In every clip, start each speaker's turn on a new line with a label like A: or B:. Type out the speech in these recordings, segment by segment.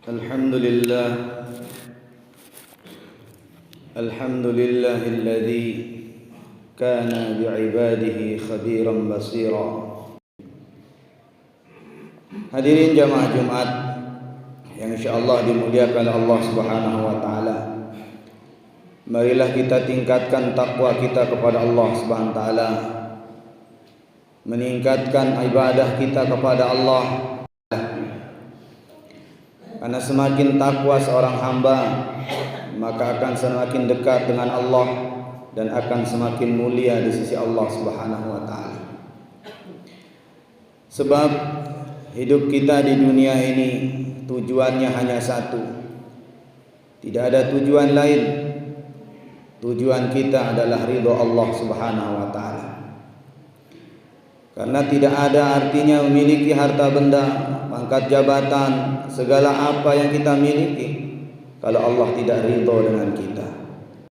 A: Alhamdulillah Alhamdulillahilladzi kana bi'ibadihi khabiran basira. Hadirin jamaah Jumat yang insyaallah dimuliakan Allah Subhanahu wa taala. Marilah kita tingkatkan takwa kita kepada Allah Subhanahu wa taala. Meningkatkan ibadah kita kepada Allah. Karena semakin takwa seorang hamba, maka akan semakin dekat dengan Allah dan akan semakin mulia di sisi Allah Subhanahu wa taala. Sebab hidup kita di dunia ini tujuannya hanya satu. Tidak ada tujuan lain. Tujuan kita adalah ridha Allah Subhanahu wa taala. Karena tidak ada artinya memiliki harta benda, pangkat jabatan, segala apa yang kita miliki kalau Allah tidak ridho dengan kita.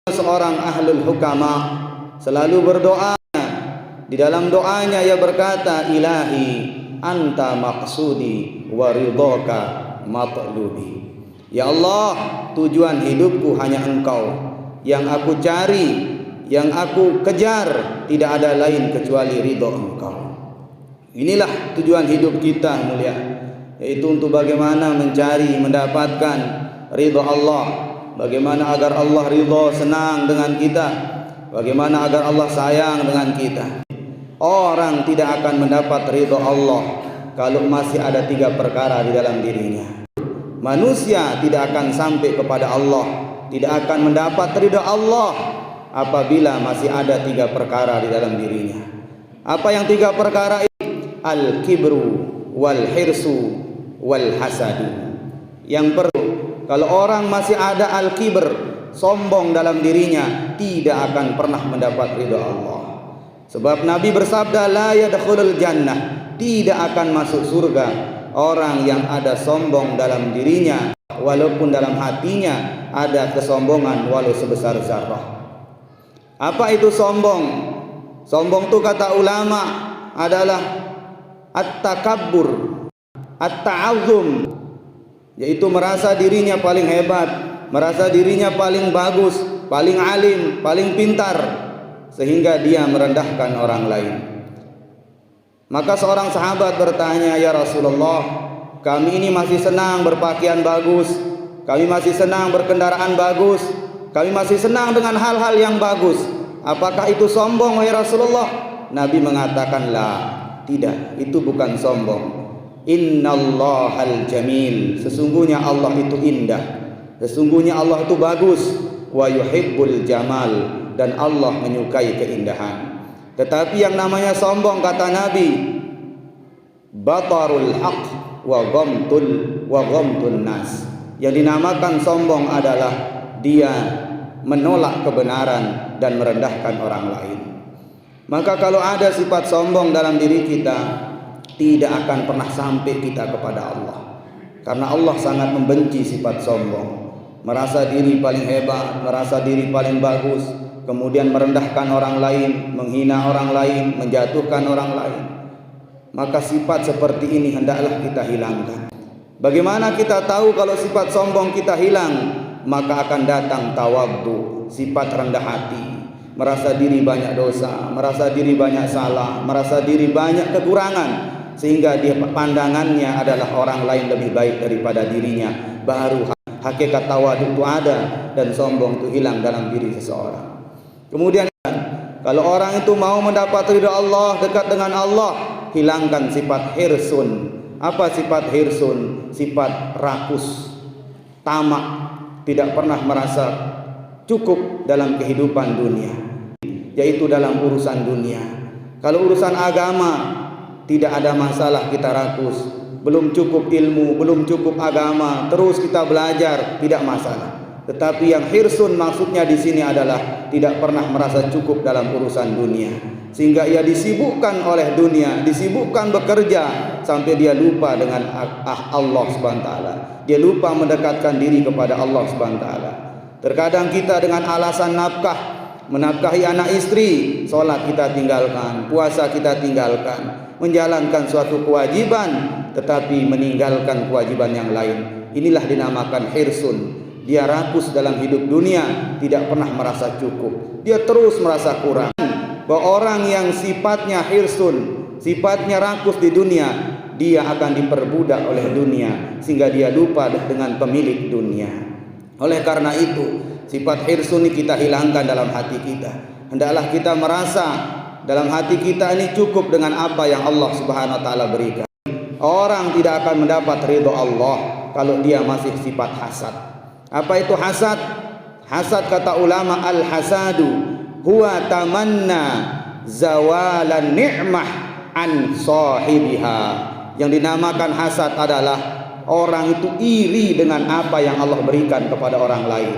A: Seorang ahlul hukama selalu berdoa. Di dalam doanya ia berkata, Ilahi anta maqsudi wa ridhoka matlubi. Ya Allah, tujuan hidupku hanya Engkau. Yang aku cari, yang aku kejar, tidak ada lain kecuali ridho Engkau. Inilah tujuan hidup kita mulia, yaitu untuk bagaimana mencari, mendapatkan ridho Allah, bagaimana agar Allah ridho, senang dengan kita, bagaimana agar Allah sayang dengan kita. Orang tidak akan mendapat ridho Allah kalau masih ada 3 perkara di dalam dirinya. Manusia tidak akan sampai kepada Allah, tidak akan mendapat ridho Allah apabila masih ada 3 perkara di dalam dirinya. Apa yang 3 perkara itu? Al-kibru wal hirsu wal hasadu. Yang perlu, kalau orang masih ada al-kibr, sombong dalam dirinya, tidak akan pernah mendapat ridha Allah. Sebab Nabi bersabda, la yadkhulul jannah, tidak akan masuk surga orang yang ada sombong dalam dirinya, walaupun dalam hatinya ada kesombongan walau sebesar zarrah. Apa itu sombong? Sombong itu kata ulama adalah at-takabbur, at-ta'azzum, yaitu merasa dirinya paling hebat, merasa dirinya paling bagus, paling alim, paling pintar, sehingga dia merendahkan orang lain. Maka seorang sahabat bertanya, ya Rasulullah, kami ini masih senang berpakaian bagus, kami masih senang berkendaraan bagus, kami masih senang dengan hal-hal yang bagus. Apakah itu sombong wahai Rasulullah? Nabi mengatakan, la, tidak, itu bukan sombong. Innallahal jamil, sesungguhnya Allah itu indah, sesungguhnya Allah itu bagus. Wa yuhibbul jamal, dan Allah menyukai keindahan. Tetapi yang namanya sombong, kata Nabi, batarul haq wa ghamtun nas. Yang dinamakan sombong adalah dia menolak kebenaran dan merendahkan orang lain. Maka kalau ada sifat sombong dalam diri kita, tidak akan pernah sampai kita kepada Allah. Karena Allah sangat membenci sifat sombong. Merasa diri paling hebat, merasa diri paling bagus, kemudian merendahkan orang lain, menghina orang lain, menjatuhkan orang lain. Maka sifat seperti ini hendaklah kita hilangkan. Bagaimana kita tahu kalau sifat sombong kita hilang? Maka akan datang tawadhu, sifat rendah hati. Merasa diri banyak dosa, merasa diri banyak salah, merasa diri banyak kekurangan, sehingga dia pandangannya adalah orang lain lebih baik daripada dirinya. Baru hakikat tawadhu itu ada dan sombong itu hilang dalam diri seseorang. Kemudian kalau orang itu mau mendapat ridha Allah, dekat dengan Allah, hilangkan sifat hirsun. Apa sifat hirsun? Sifat rakus, tamak, tidak pernah merasa cukup dalam kehidupan dunia, yaitu dalam urusan dunia. Kalau urusan agama tidak ada masalah kita rakus, belum cukup ilmu, belum cukup agama, terus kita belajar, tidak masalah. Tetapi yang hirsun maksudnya di sini adalah tidak pernah merasa cukup dalam urusan dunia, sehingga ia disibukkan oleh dunia, disibukkan bekerja sampai dia lupa dengan Allah Subhanahu wa taala. Dia lupa mendekatkan diri kepada Allah Subhanahu wa taala. Terkadang kita dengan alasan nafkah, menafkahi anak istri, sholat kita tinggalkan, puasa kita tinggalkan, menjalankan suatu kewajiban tetapi meninggalkan kewajiban yang lain. Inilah dinamakan hirsun. Dia rakus dalam hidup dunia, tidak pernah merasa cukup. Dia terus merasa kurang. Bahwa orang yang sifatnya hirsun, sifatnya rakus di dunia, dia akan diperbudak oleh dunia sehingga dia lupa dengan pemilik dunia. Oleh karena itu, sifat hirsun ini kita hilangkan dalam hati kita. Hendaklah kita merasa dalam hati kita ini cukup dengan apa yang Allah Subhanahu wa taala berikan. Orang tidak akan mendapat ridho Allah kalau dia masih sifat hasad. Apa itu hasad? Hasad kata ulama, al-hasadu huwa tamanna zawalan ni'mah an sahibiha. Yang dinamakan hasad adalah orang itu iri dengan apa yang Allah berikan kepada orang lain.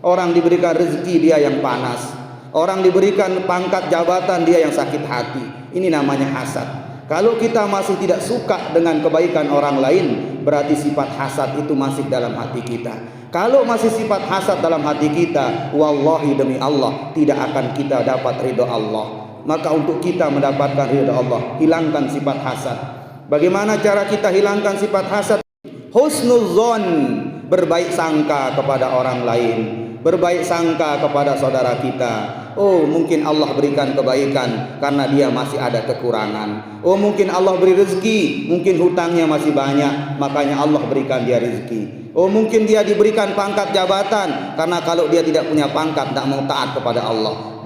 A: Orang diberikan rezeki, dia yang panas. Orang diberikan pangkat jabatan, dia yang sakit hati. Ini namanya hasad. Kalau kita masih tidak suka dengan kebaikan orang lain, berarti sifat hasad itu masih dalam hati kita. Kalau masih sifat hasad dalam hati kita, wallahi demi Allah, tidak akan kita dapat ridho Allah. Maka untuk kita mendapatkan ridho Allah, hilangkan sifat hasad. Bagaimana cara kita hilangkan sifat hasad? Husnuzon, berbaik sangka kepada orang lain, berbaik sangka kepada saudara kita. Oh, mungkin Allah berikan kebaikan karena dia masih ada kekurangan. Oh, mungkin Allah beri rezeki, mungkin hutangnya masih banyak, makanya Allah berikan dia rezeki. Oh, mungkin dia diberikan pangkat jabatan karena kalau dia tidak punya pangkat, tidak mau taat kepada Allah.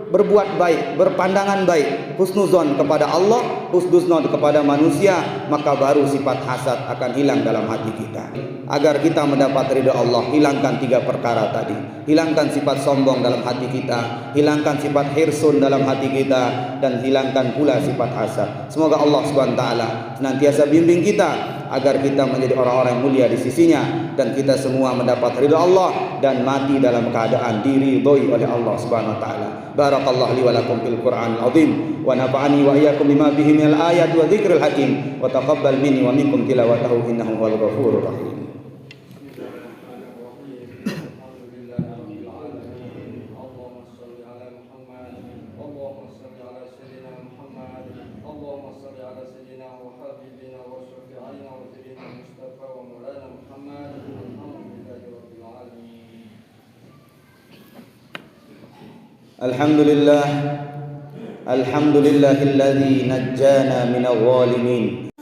A: Berbuat baik, berpandangan baik, husnuzon kepada Allah, husnuzon kepada manusia, maka baru sifat hasad akan hilang dalam hati kita. Agar kita mendapat ridha Allah, hilangkan 3 perkara tadi. Hilangkan sifat sombong dalam hati kita, hilangkan sifat hirsun dalam hati kita, dan hilangkan pula sifat hasad. Semoga Allah Subhanahu wa taala senantiasa bimbing kita agar kita menjadi orang-orang yang mulia di sisinya, dan kita semua mendapat ridha Allah dan mati dalam keadaan diridhoi oleh Allah Subhanahu wa taala. Barakallahu li wa lakum fil Qur'anil azim wa nafa'ani wa iyyakum bima fihi minal ayati wa dzikril hakim wa taqabbal minni wa minkum tilawatahu innahu huwal ghafurur rahim. Alhamdulillahilladzi najjana minadh dhalimin